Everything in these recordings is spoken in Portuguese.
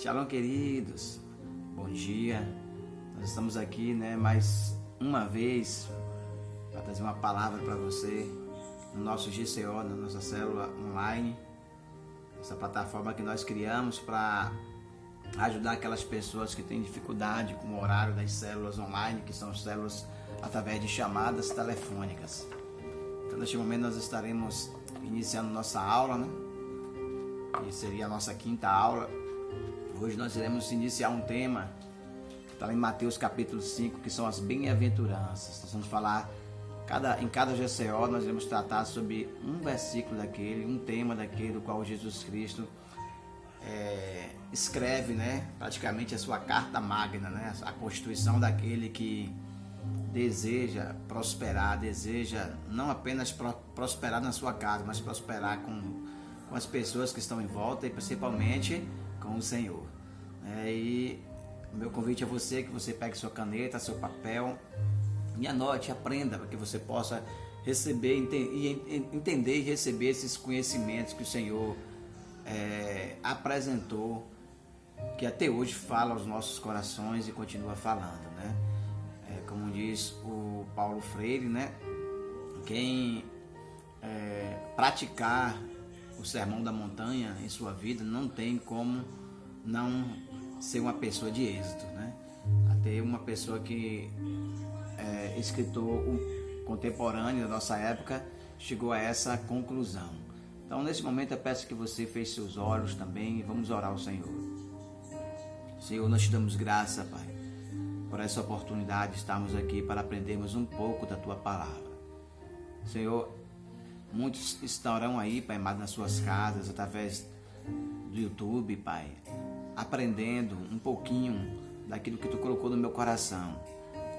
Shalom, queridos. Bom dia. Nós estamos aqui, mais uma vez para trazer uma palavra para você no nosso GCO, na nossa célula online. Essa plataforma que nós criamos para ajudar aquelas pessoas que têm dificuldade com o horário das células online, que são células através de chamadas telefônicas. Então, neste momento nós estaremos iniciando nossa aula, que seria a nossa quinta aula. Hoje nós iremos iniciar um tema que está em Mateus capítulo 5, que são as bem-aventuranças. Nós vamos falar, em cada GCO nós iremos tratar sobre um versículo daquele, um tema daquele, do qual Jesus Cristo escreve, praticamente a sua carta magna, a constituição daquele que deseja prosperar, deseja não apenas prosperar na sua casa, mas prosperar com as pessoas que estão em volta e principalmente com o Senhor. E o meu convite a você, que você pegue sua caneta, seu papel e anote, aprenda, para que você possa receber, entender e receber esses conhecimentos que o Senhor apresentou, que até hoje fala aos nossos corações e continua falando, como diz o Paulo Freire, quem praticar o sermão da montanha em sua vida não tem como não ser uma pessoa de êxito, Até uma pessoa que escritor contemporâneo da nossa época chegou a essa conclusão. Então, nesse momento, eu peço que você feche seus olhos também e vamos orar ao Senhor. Senhor, nós te damos graça, Pai, por essa oportunidade de estarmos aqui para aprendermos um pouco da Tua Palavra. Senhor, muitos estarão aí, Pai amado, nas suas casas, através do YouTube, Pai, aprendendo um pouquinho daquilo que Tu colocou no meu coração.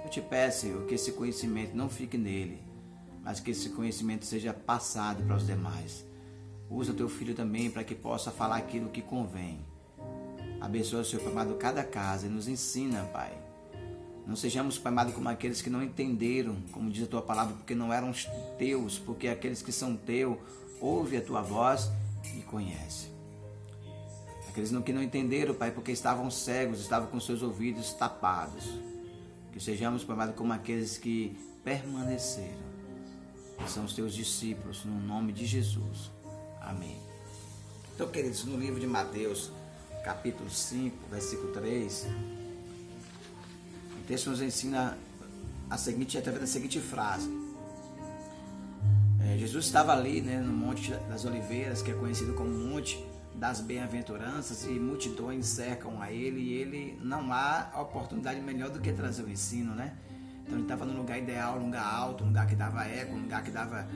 Eu te peço, Senhor, que esse conhecimento não fique nele, mas que esse conhecimento seja passado para os demais. Usa Teu Filho também para que possa falar aquilo que convém. Abençoa, Senhor, Pai amado, cada casa e nos ensina, Pai. Não sejamos, Pai amado, como aqueles que não entenderam, como diz a Tua Palavra, porque não eram Teus, porque aqueles que são Teus ouvem a Tua voz e conhecem. Aqueles que não entenderam, Pai, porque estavam cegos, estavam com seus ouvidos tapados. Que sejamos, Pai amado, como aqueles que permaneceram, que são os Teus discípulos, no nome de Jesus. Amém. Então, queridos, no livro de Mateus, capítulo 5, versículo 3, o texto nos ensina através da seguinte frase. Jesus estava ali, no Monte das Oliveiras, que é conhecido como Monte das Bem-aventuranças, e multidões cercam a ele, e ele não há oportunidade melhor do que trazer o ensino, Então ele estava num lugar ideal, num lugar alto, num lugar que dava eco, num lugar que dava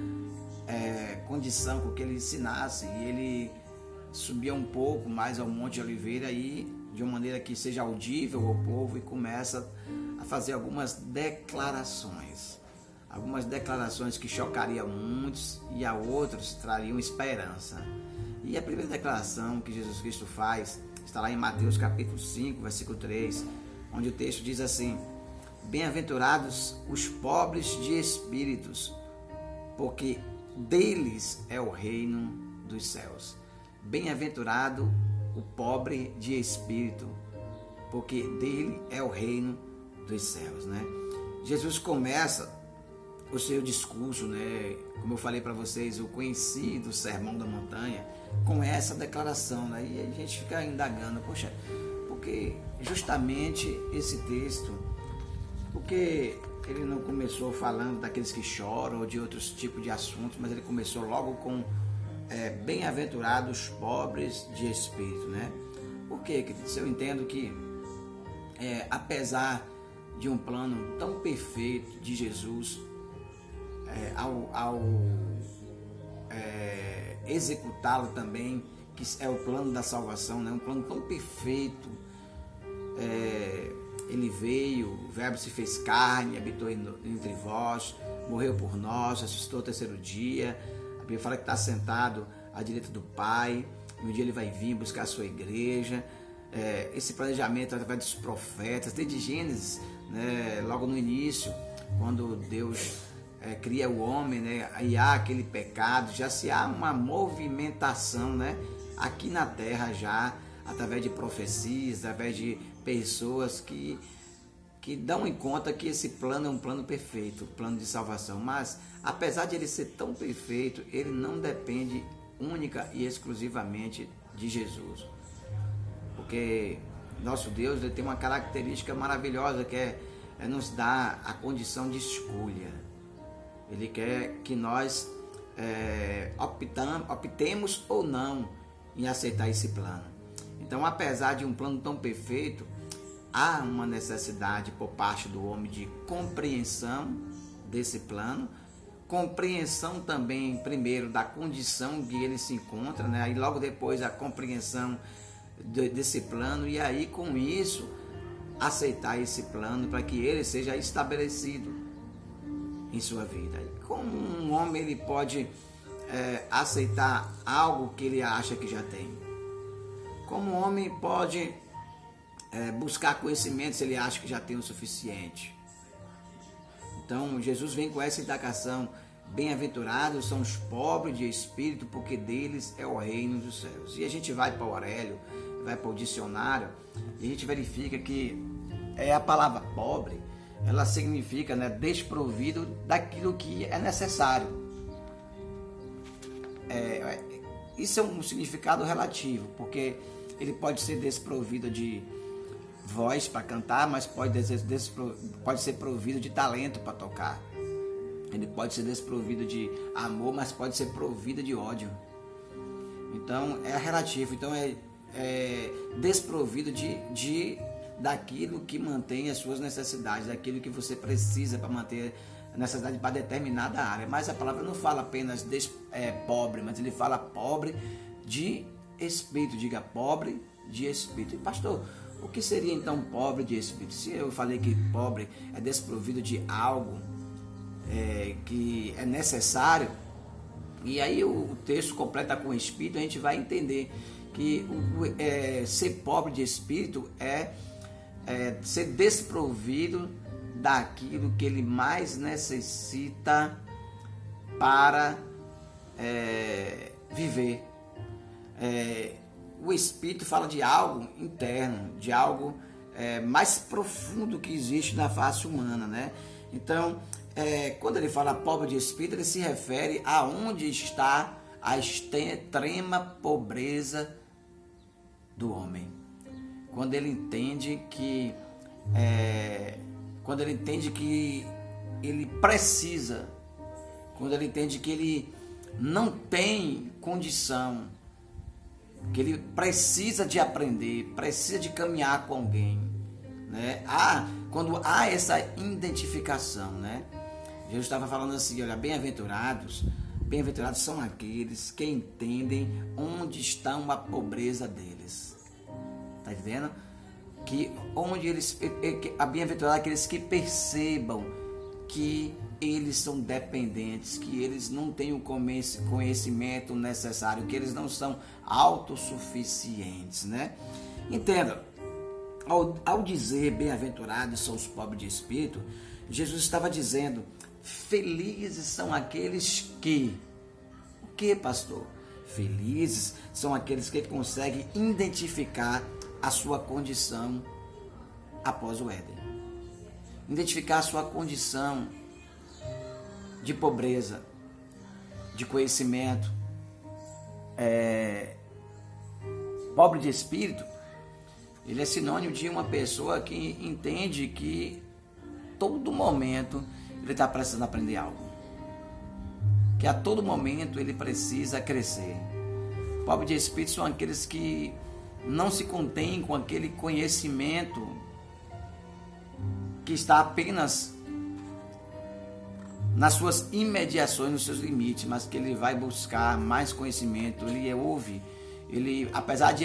condição com que ele ensinasse, e ele subia um pouco mais ao Monte de Oliveira e de uma maneira que seja audível ao povo, e começa a fazer algumas declarações que chocariam muitos e a outros trariam esperança. E a primeira declaração que Jesus Cristo faz está lá em Mateus capítulo 5, versículo 3, onde o texto diz assim: bem-aventurados os pobres de espíritos, porque deles é o reino dos céus. Bem-aventurado o pobre de espírito, porque dele é o reino dos céus, Jesus começa o seu discurso, como eu falei para vocês, o conhecido Sermão da Montanha, com essa declaração, e a gente fica indagando, poxa, porque justamente esse texto, porque ele não começou falando daqueles que choram ou de outros tipos de assuntos, mas ele começou logo com bem-aventurados pobres de espírito, Por quê, queridos? Eu entendo que apesar de um plano tão perfeito de Jesus, ao executá-lo também, que é o plano da salvação, um plano tão perfeito, ele veio, o Verbo se fez carne, habitou entre vós, morreu por nós, ressuscitou ao terceiro dia. A Bíblia fala que está sentado à direita do Pai, e um dia ele vai vir buscar a sua igreja. Esse planejamento através dos profetas, desde Gênesis, logo no início, quando Deus cria o homem, aí há aquele pecado, já se há uma movimentação, aqui na terra já, através de profecias, através de pessoas que dão em conta que esse plano é um plano perfeito, plano de salvação. Mas, apesar de ele ser tão perfeito, ele não depende única e exclusivamente de Jesus. Porque nosso Deus, ele tem uma característica maravilhosa, que é nos dar a condição de escolha. Ele quer que nós optemos ou não em aceitar esse plano. Então, apesar de um plano tão perfeito, há uma necessidade por parte do homem de compreensão desse plano, compreensão também, primeiro, da condição que ele se encontra, né? Aí logo depois a compreensão desse plano, e aí com isso aceitar esse plano para que ele seja estabelecido em sua vida. E como um homem ele pode aceitar algo que ele acha que já tem? Como um homem pode buscar conhecimento se ele acha que já tem o suficiente? Então Jesus vem com essa indagação: bem-aventurados são os pobres de espírito, porque deles é o reino dos céus. E a gente vai para o Aurélio, vai para o dicionário, e a gente verifica que a palavra pobre, ela significa, né, desprovido daquilo que é necessário. Isso é um significado relativo, porque ele pode ser desprovido de voz para cantar, mas pode ser provido de talento para tocar. Ele pode ser desprovido de amor, mas pode ser provido de ódio. Então é relativo. Então é desprovido daquilo que mantém as suas necessidades, daquilo que você precisa para manter a necessidade para determinada área. Mas a palavra não fala apenas pobre, mas ele fala pobre de espírito. Diga, pobre de espírito. E pastor, o que seria então pobre de espírito? Se eu falei que pobre é desprovido de algo que é necessário, e aí o texto completa com espírito, a gente vai entender que ser pobre de espírito é ser desprovido daquilo que ele mais necessita para viver. O Espírito fala de algo interno, de algo mais profundo que existe na face humana, né? Então, quando ele fala pobre de Espírito, ele se refere a onde está a extrema pobreza do homem. Quando ele entende que ele precisa, quando ele entende que ele não tem condição, que ele precisa de aprender, precisa de caminhar com alguém, né? Quando há essa identificação, né? Jesus estava falando assim: olha, bem-aventurados são aqueles que entendem onde está a pobreza deles. Tá entendendo? Que onde bem-aventurados aqueles que percebam que eles são dependentes, que eles não têm o conhecimento necessário, que eles não são autossuficientes, né? Entenda, ao dizer bem-aventurados são os pobres de espírito, Jesus estava dizendo: felizes são aqueles que... O que, pastor? Felizes são aqueles que conseguem identificar a sua condição após o Éden. Identificar a sua condição de pobreza, de conhecimento. Pobre de espírito, ele é sinônimo de uma pessoa que entende que todo momento ele está precisando aprender algo, que a todo momento ele precisa crescer. Pobre de espírito são aqueles que não se contêm com aquele conhecimento que está apenas nas suas imediações, nos seus limites, mas que ele vai buscar mais conhecimento. Ele ouve, apesar de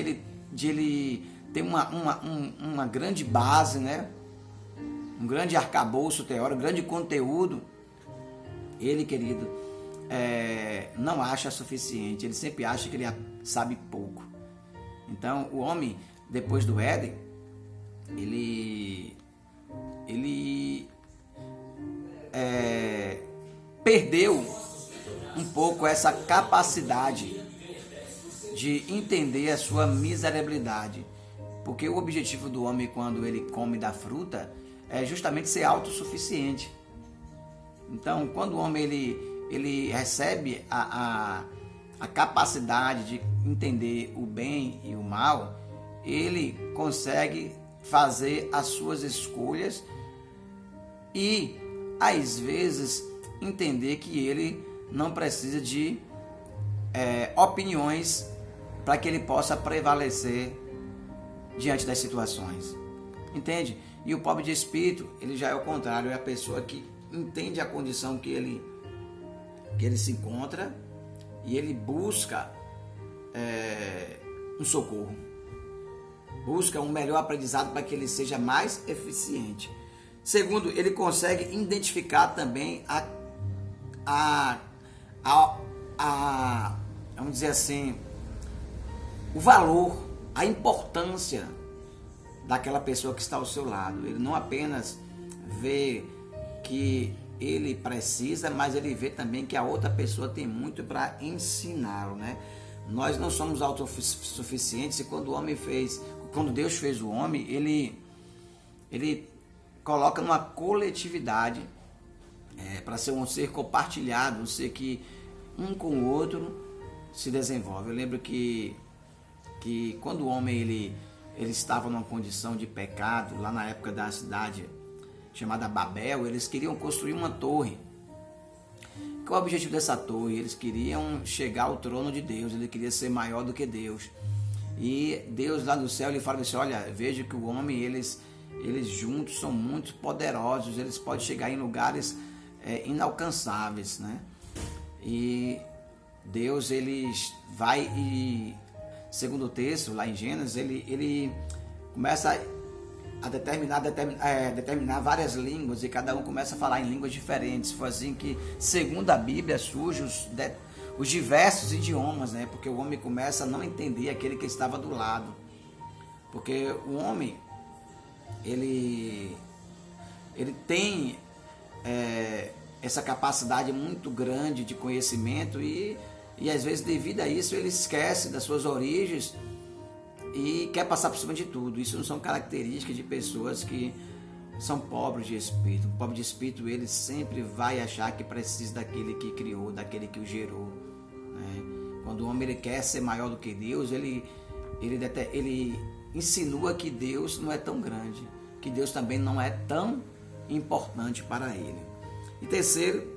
ele ter uma grande base, né? Um grande arcabouço teórico, um grande conteúdo, ele, querido, não acha suficiente. Ele sempre acha que ele sabe pouco. Então, o homem, depois do Éden, ele perdeu um pouco essa capacidade de entender a sua miserabilidade. Porque o objetivo do homem quando ele come da fruta é justamente ser autossuficiente. Então, quando o homem ele recebe a capacidade de entender o bem e o mal, ele consegue fazer as suas escolhas e, às vezes, entender que ele não precisa de opiniões para que ele possa prevalecer diante das situações. Entende? E o pobre de espírito, ele já é o contrário, é a pessoa que entende a condição que ele se encontra e ele busca um socorro, busca um melhor aprendizado para que ele seja mais eficiente. Segundo, ele consegue identificar também vamos dizer assim, o valor, a importância daquela pessoa que está ao seu lado. Ele não apenas vê que ele precisa, mas ele vê também que a outra pessoa tem muito para ensiná-lo, né? Nós não somos autossuficientes e quando Deus fez o homem, ele coloca numa coletividade para ser um ser compartilhado, um ser que um com o outro se desenvolve. Eu lembro que quando o homem ele estava numa condição de pecado, lá na época da cidade chamada Babel, eles queriam construir uma torre. Qual é o objetivo dessa torre? Eles queriam chegar ao trono de Deus, ele queria ser maior do que Deus. E Deus lá do céu, ele fala assim, olha, veja que o homem, eles juntos são muito poderosos, eles podem chegar em lugares inalcançáveis, né? E Deus, ele vai e, segundo o texto, lá em Gênesis, ele começa a determinar várias línguas e cada um começa a falar em línguas diferentes. Foi assim que, segundo a Bíblia, surgem os diversos idiomas, né? Porque o homem começa a não entender aquele que estava do lado. Porque o homem, ele tem essa capacidade muito grande de conhecimento e às vezes, devido a isso, ele esquece das suas origens e quer passar por cima de tudo. Isso não são características de pessoas que são pobres de espírito. O pobre de espírito, ele sempre vai achar que precisa daquele que criou, daquele que o gerou, né? Quando o homem ele quer ser maior do que Deus, ele insinua que Deus não é tão grande, que Deus também não é tão importante para ele. E terceiro,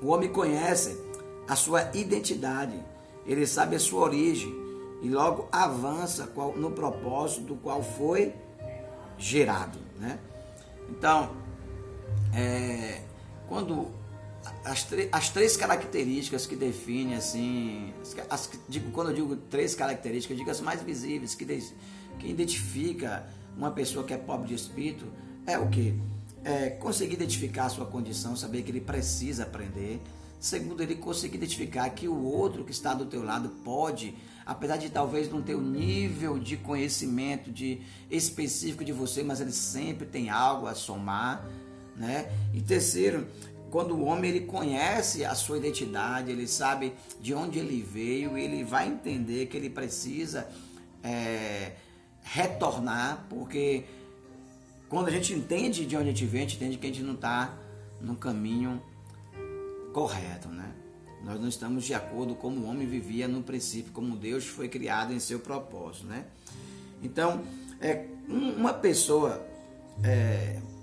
o homem conhece a sua identidade, ele sabe a sua origem e logo avança no propósito do qual foi gerado, né? Então, quando as três características que definem assim, quando eu digo três características, eu digo as mais visíveis que identifica uma pessoa que é pobre de espírito, é o quê? Conseguir identificar a sua condição, saber que ele precisa aprender. Segundo, ele conseguir identificar que o outro que está do teu lado pode, apesar de talvez não ter o nível de conhecimento específico de você, mas ele sempre tem algo a somar, né? E terceiro, quando o homem ele conhece a sua identidade, ele sabe de onde ele veio, ele vai entender que ele precisa retornar, porque quando a gente entende de onde a gente vem, a gente entende que a gente não está no caminho correto, né? Nós não estamos de acordo com como o homem vivia no princípio, como Deus foi criado em seu propósito, né? Então, uma pessoa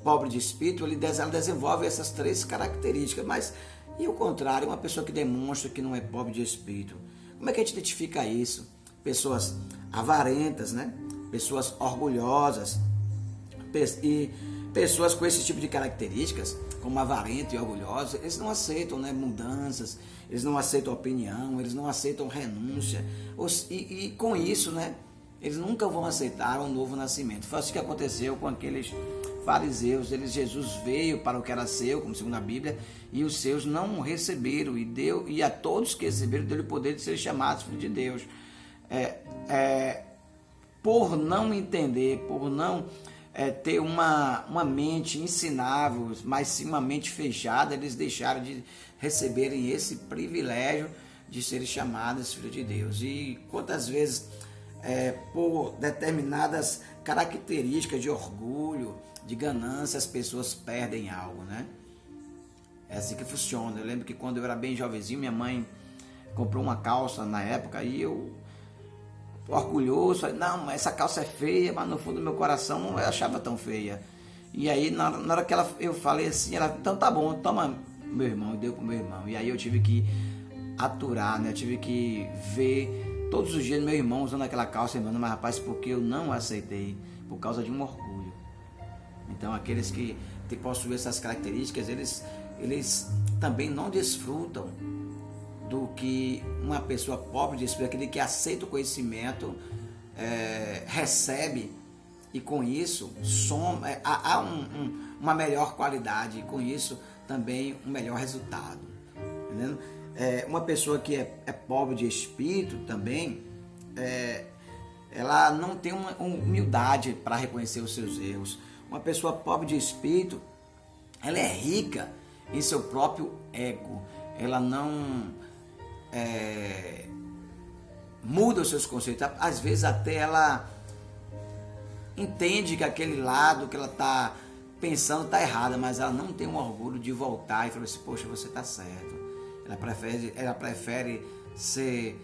pobre de espírito, ela desenvolve essas três características, mas e o contrário, uma pessoa que demonstra que não é pobre de espírito, como é que a gente identifica isso? Pessoas avarentas, né? Pessoas orgulhosas e pessoas com esse tipo de características, como avarento e orgulhoso, eles não aceitam, né, mudanças, eles não aceitam opinião, eles não aceitam renúncia, e com isso, né, eles nunca vão aceitar um novo nascimento. Foi assim que aconteceu com aqueles fariseus. Jesus veio para o que era seu, como segundo a Bíblia, e os seus não receberam, e a todos que receberam deu-lhe o poder de ser chamados filhos de Deus. Por não entender, por não ter uma mente ensinável, mas sim uma mente fechada, eles deixaram de receberem esse privilégio de serem chamadas filhos de Deus. E quantas vezes, por determinadas características de orgulho, de ganância, as pessoas perdem algo, né? É assim que funciona. Eu lembro que quando eu era bem jovenzinho, minha mãe comprou uma calça na época e eu, orgulhoso, falei, não, essa calça é feia, mas no fundo do meu coração não achava tão feia. E aí, na hora que eu falei assim, ela, então tá bom, toma, meu irmão, e deu pro meu irmão. E aí eu tive que aturar, né? Eu tive que ver todos os dias meu irmão usando aquela calça, irmão, mas rapaz, porque eu não aceitei, por causa de um orgulho. Então, aqueles que possuem essas características, eles também não desfrutam do que uma pessoa pobre de espírito, aquele que aceita o conhecimento, recebe, e com isso há uma melhor qualidade, e com isso também um melhor resultado. Entendendo? Uma pessoa que é pobre de espírito também, ela não tem uma humildade para reconhecer os seus erros. Uma pessoa pobre de espírito, ela é rica em seu próprio ego. Ela não muda os seus conceitos. Às vezes até ela entende que aquele lado que ela está pensando está errado, mas ela não tem um orgulho de voltar e falar assim, poxa, você está certo. Ela prefere ser...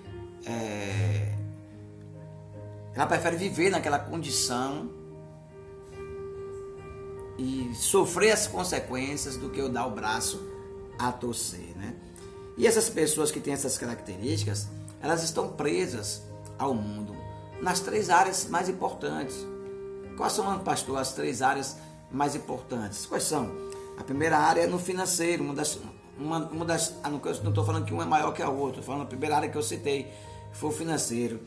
ela prefere viver naquela condição e sofrer as consequências do que eu dar o braço a torcer, né? E essas pessoas que têm essas características, elas estão presas ao mundo nas 3 áreas mais importantes. Quais são, pastor, as 3 áreas mais importantes? Quais são? A primeira área é no financeiro, não estou falando que uma é maior que a outra, estou falando a primeira área que eu citei, que foi o financeiro.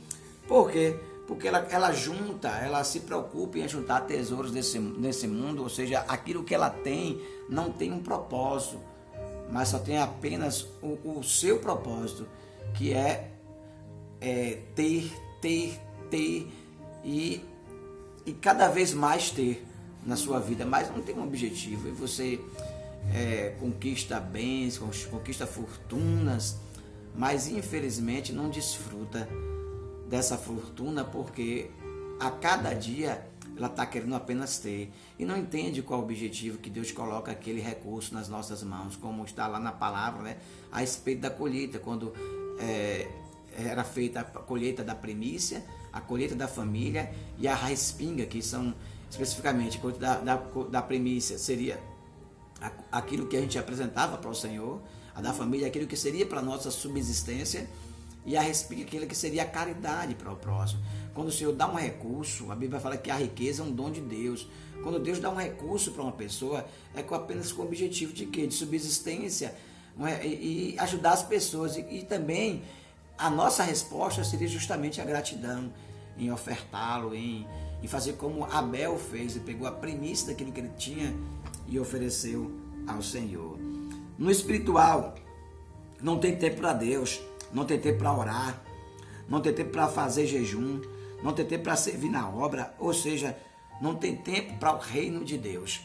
Por quê? Porque ela se preocupa em juntar tesouros nesse mundo, ou seja, aquilo que ela tem não tem um propósito, mas só tem apenas o seu propósito, que é ter e cada vez mais ter na sua vida, mas não tem um objetivo. E você conquista bens, conquista fortunas, mas infelizmente não desfruta dessa fortuna, porque a cada dia ela está querendo apenas ter e não entende qual é o objetivo que Deus coloca aquele recurso nas nossas mãos, como está lá na palavra, né? A respeito da colheita, quando era feita a colheita da primícia, a colheita da família e a respinga, que são especificamente a colheita da primícia seria aquilo que a gente apresentava para o Senhor, a da família aquilo que seria para a nossa subsistência, e a respinga aquilo que seria a caridade para o próximo. Quando o Senhor dá um recurso, a Bíblia fala que a riqueza é um dom de Deus. Quando Deus dá um recurso para uma pessoa, apenas com o objetivo de quê? De subsistência, e ajudar as pessoas. E também a nossa resposta seria justamente a gratidão, em ofertá-lo, em fazer como Abel fez, e pegou a primícia daquilo que ele tinha e ofereceu ao Senhor. No espiritual, não tem tempo para Deus, não tem tempo para orar, não tem tempo para fazer jejum, não tem tempo para servir na obra, ou seja, não tem tempo para o reino de Deus.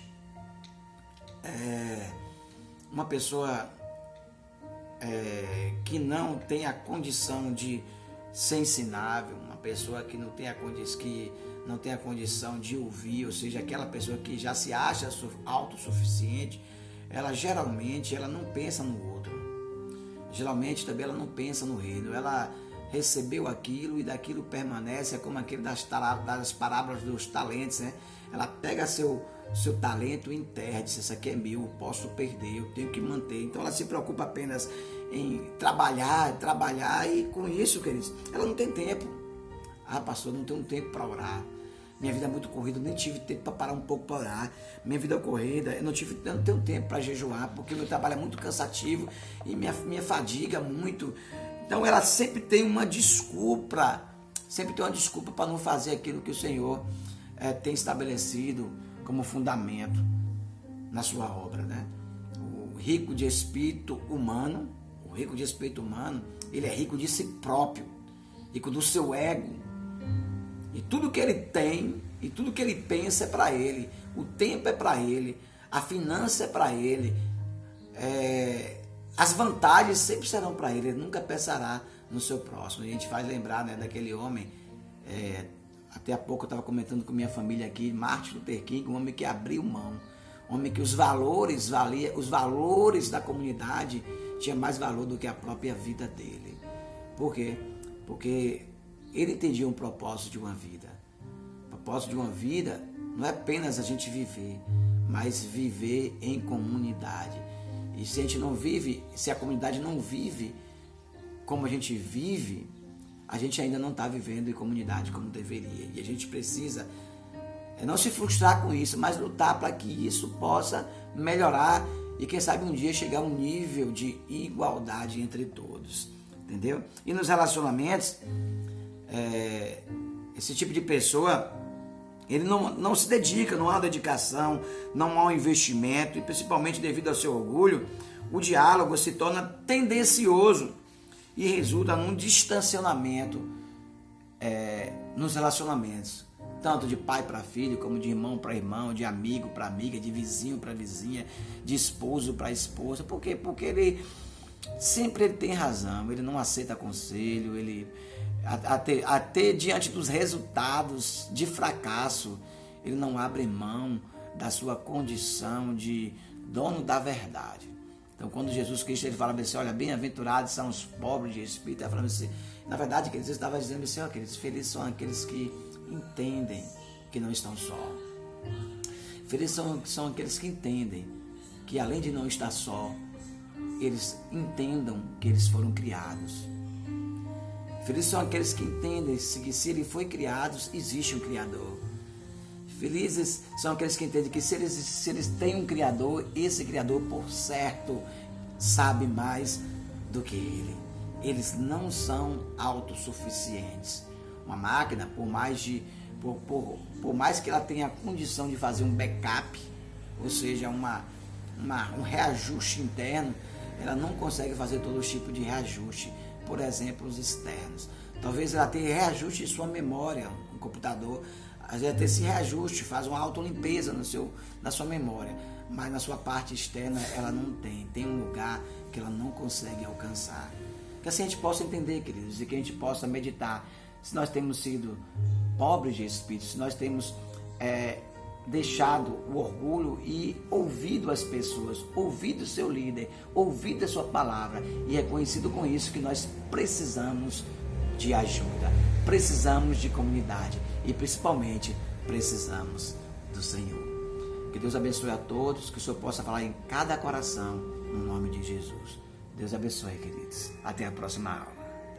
Uma pessoa que não tem a condição de ser ensinável, uma pessoa que não tem a condição de ouvir, ou seja, aquela pessoa que já se acha autossuficiente, ela geralmente não pensa no outro. Geralmente também ela não pensa no reino, ela recebeu aquilo e daquilo permanece, é como aquele das parábolas dos talentos, né? Ela pega seu talento e enterra, diz, isso aqui é meu, eu posso perder, eu tenho que manter. Então ela se preocupa apenas em trabalhar, e com isso, queridos, ela não tem tempo. Ah, pastor, não tenho tempo para orar. Minha vida é muito corrida, eu nem tive tempo para parar um pouco para orar. Minha vida é corrida, eu não tenho tempo para jejuar, porque meu trabalho é muito cansativo e minha fadiga muito. Então ela sempre tem uma desculpa para não fazer aquilo que o Senhor tem estabelecido como fundamento na sua obra, né? O rico de espírito humano, ele é rico de si próprio, rico do seu ego. E tudo que ele tem, e tudo que ele pensa é para ele. O tempo é para ele, a finança é para ele, as vantagens sempre serão para ele nunca pensará no seu próximo. A gente faz lembrar, né, daquele homem, até há pouco eu estava comentando com minha família aqui, Martin Luther King, um homem que abriu mão, um homem que os valores da comunidade tinha mais valor do que a própria vida dele. Por quê? Porque ele entendia um propósito de uma vida. O propósito de uma vida não é apenas a gente viver, mas viver em comunidade. E se a gente não vive, se a comunidade não vive como a gente vive, a gente ainda não está vivendo em comunidade como deveria. E a gente precisa não se frustrar com isso, mas lutar para que isso possa melhorar e quem sabe um dia chegar a um nível de igualdade entre todos. Entendeu? E nos relacionamentos, esse tipo de pessoa, ele não se dedica, não há dedicação, não há um investimento, e principalmente devido ao seu orgulho, o diálogo se torna tendencioso e resulta num distanciamento nos relacionamentos, tanto de pai para filho, como de irmão para irmão, de amigo para amiga, de vizinho para vizinha, de esposo para esposa. Por quê? Porque ele sempre tem razão, ele não aceita conselho, ele até diante dos resultados de fracasso, ele não abre mão da sua condição de dono da verdade. Então, quando Jesus Cristo ele fala assim, olha, bem-aventurados são os pobres de espírito, ele fala assim, na verdade, que ele estava dizendo assim, ó, queridos, felizes são aqueles que entendem que não estão só. Felizes são aqueles que entendem que, além de não estar só, eles entendam que eles foram criados. Felizes são aqueles que entendem que se ele foi criado, existe um Criador. Felizes são aqueles que entendem que se eles têm um Criador, esse Criador, por certo, sabe mais do que ele. Eles não são autossuficientes. Uma máquina, por mais que ela tenha a condição de fazer um backup, ou seja, um reajuste interno, ela não consegue fazer todo tipo de reajuste, por exemplo, os externos. Talvez ela tenha reajuste em sua memória, um computador, às vezes até esse reajuste, faz uma autolimpeza na sua memória, mas na sua parte externa ela não tem um lugar que ela não consegue alcançar. Que assim a gente possa entender, queridos, e que a gente possa meditar, se nós temos sido pobres de espírito, se nós temos deixado o orgulho e ouvido as pessoas, ouvido o seu líder, ouvido a sua palavra e reconhecido com isso que nós precisamos de ajuda, precisamos de comunidade e principalmente precisamos do Senhor. Que Deus abençoe a todos, que o Senhor possa falar em cada coração, no nome de Jesus. Deus abençoe, queridos. Até a próxima aula.